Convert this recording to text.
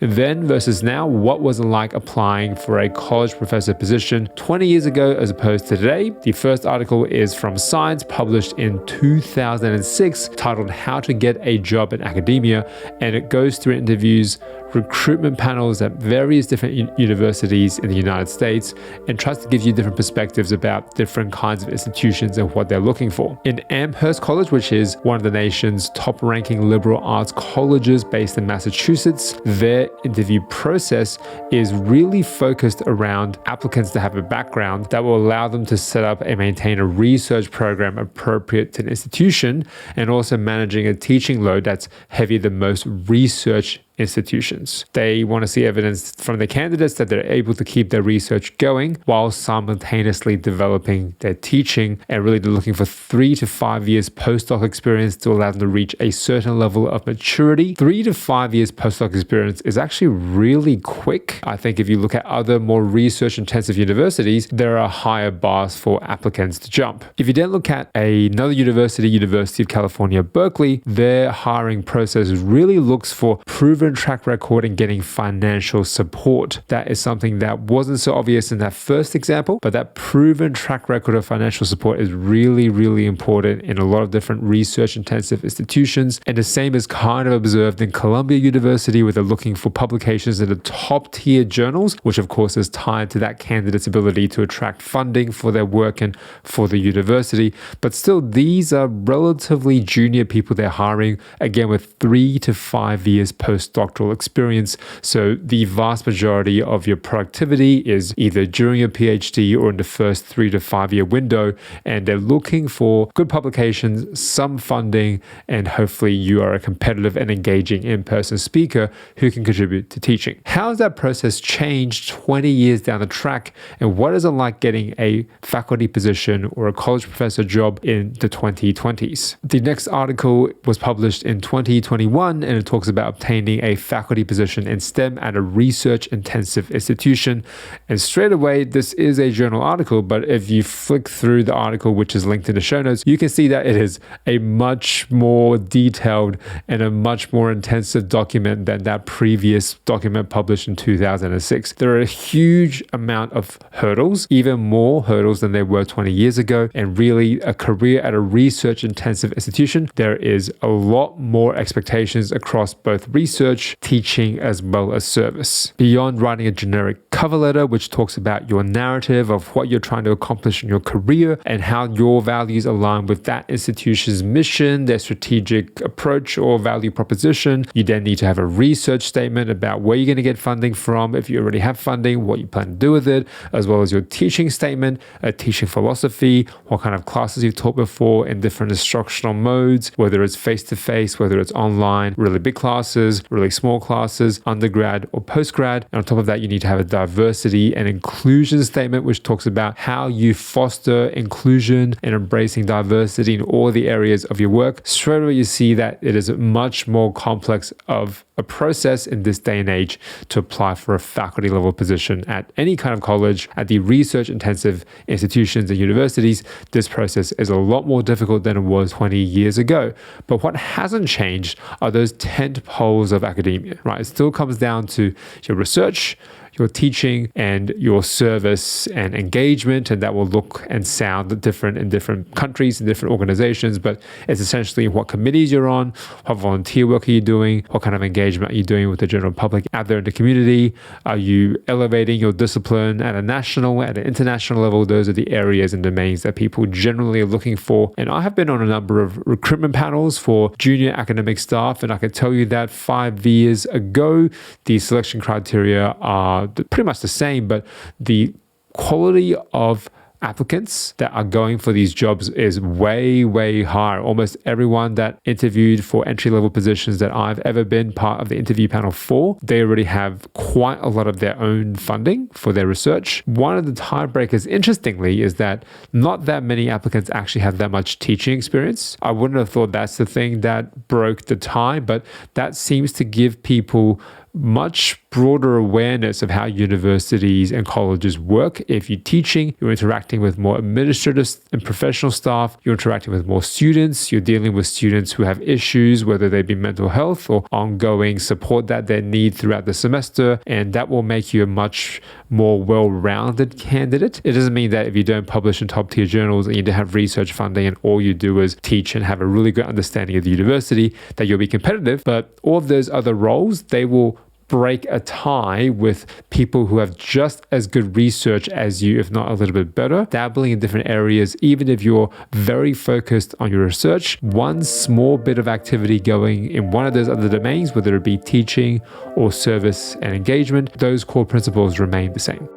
Then versus now, what was it like applying for a college professor position 20 years ago as opposed to today? The first article is from Science, published in 2006, titled How to Get a Job in Academia, and it goes through interviews, recruitment panels at various different universities in the United States, and tries to give you different perspectives about different kinds of institutions and what they're looking for. In Amherst College, which is one of the nation's top-ranking liberal arts colleges based in Massachusetts, their interview process is really focused around applicants to have a background that will allow them to set up and maintain a research program appropriate to an institution, and also managing a teaching load that's heavier than most research institutions. They want to see evidence from the candidates that they're able to keep their research going while simultaneously developing their teaching, and really they're looking for 3 to 5 years postdoc experience to allow them to reach a certain level of maturity. 3 to 5 years postdoc experience is actually really quick. I think if you look at other more research intensive universities, there are higher bars for applicants to jump. If you then look at another university, University of California, Berkeley, their hiring process really looks for proven track record in getting financial support. That is something that wasn't so obvious in that first example, but that proven track record of financial support is really, really important in a lot of different research intensive institutions. And the same is kind of observed in Columbia University, where they're looking for publications in the top tier journals, which of course is tied to that candidate's ability to attract funding for their work and for the university. But still, these are relatively junior people they're hiring, again with 3 to 5 years postdoctoral experience. So the vast majority of your productivity is either during your PhD or in the first 3 to 5 year window, and they're looking for good publications, some funding, and hopefully you are a competitive and engaging in-person speaker who can contribute to teaching. How has that process changed 20 years down the track, and what is it like getting a faculty position or a college professor job in the 2020s? The next article was published in 2021, and it talks about obtaining a faculty position in STEM at a research-intensive institution. And straight away, this is a journal article, but if you flick through the article, which is linked in the show notes, you can see that it is a much more detailed and a much more intensive document than that previous document published in 2006. There are a huge amount of hurdles, even more hurdles than there were 20 years ago. And really, a career at a research-intensive institution, there is a lot more expectations across both research, teaching, as well as service. Beyond writing a generic cover letter, which talks about your narrative of what you're trying to accomplish in your career and how your values align with that institution's mission, their strategic approach or value proposition, you then need to have a research statement about where you're going to get funding from, if you already have funding, what you plan to do with it, as well as your teaching statement, a teaching philosophy, what kind of classes you've taught before in different instructional modes, whether it's face-to-face, whether it's online, really big classes, really small classes, undergrad or postgrad. And on top of that, you need to have a diversity and inclusion statement, which talks about how you foster inclusion and embracing diversity in all the areas of your work. Straight away, you see that it is much more complex of a process in this day and age to apply for a faculty level position at any kind of college. At the research intensive institutions and universities, this process is a lot more difficult than it was 20 years ago. But what hasn't changed are those tentpoles of academia, right? It still comes down to your research, your teaching, and your service and engagement, and that will look and sound different in different countries and different organizations, but it's essentially what committees you're on, what volunteer work are you doing, what kind of engagement are you doing with the general public out there in the community, are you elevating your discipline at a national, at an international level? Those are the areas and domains that people generally are looking for. And I have been on a number of recruitment panels for junior academic staff, and I can tell you that 5 years ago, the selection criteria are pretty much the same, but the quality of applicants that are going for these jobs is way, way higher. Almost everyone that interviewed for entry-level positions that I've ever been part of the interview panel for, they already have quite a lot of their own funding for their research. One of the tiebreakers, interestingly, is that not that many applicants actually have that much teaching experience. I wouldn't have thought that's the thing that broke the tie, but that seems to give people much broader awareness of how universities and colleges work. If you're teaching, you're interacting with more administrative and professional staff, you're interacting with more students, you're dealing with students who have issues, whether they be mental health or ongoing support that they need throughout the semester, and that will make you a much more well-rounded candidate. It doesn't mean that if you don't publish in top-tier journals and you don't have research funding and all you do is teach and have a really good understanding of the university, that you'll be competitive. But all of those other roles, they will break a tie with people who have just as good research as you, if not a little bit better, dabbling in different areas. Even if you're very focused on your research, one small bit of activity going in one of those other domains, whether it be teaching or service and engagement, those core principles remain the same.